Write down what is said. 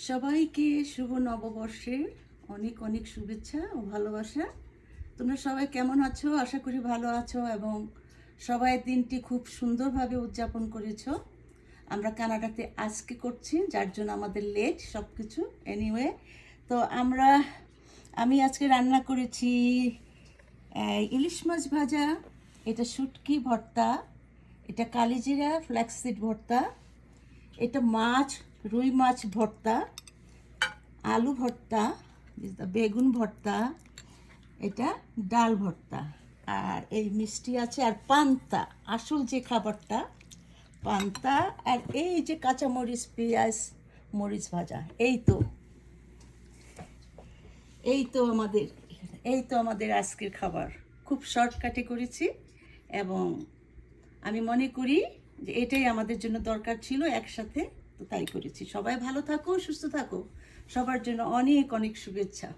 সবাইকে শুভ নববর্ষের অনেক অনেক শুভেচ্ছা ও ভালোবাসা। তোমরা সবাই কেমন আছো? আশা করি ভালো আছো এবং সবাই দিনটি খুব সুন্দরভাবে উদযাপন করেছো। আমরা কানাডাতে আজকে করছি, যার জন্য আমাদের লেট সব কিছু। এনিওয়ে, তো আমি আজকে রান্না করেছি ইলিশ মাছ ভাজা, এটা শুটকি ভর্তা, এটা কালিজিরা ফ্ল্যাক্সিড ভর্তা, এটা রুই মাছ ভর্তা, আলু ভর্তা, বেগুন ভর্তা, এটা ডাল ভর্তা, আর এই মিষ্টি আছে, আর পান্তা, আসল যে খাবারটা পান্তা, আর এই যে কাঁচামরিচ পেঁয়াজ মরিচ ভাজা। এই তো আমাদের আজকের খাবার। খুব শর্টকাটে করেছি এবং আমি মনে করি যে এটাই আমাদের জন্য দরকার ছিল একসাথে, তো তাই করেছি। সবাই ভালো থাকো, সুস্থ থাকো, সবার জন্য অনেক অনেক শুভেচ্ছা।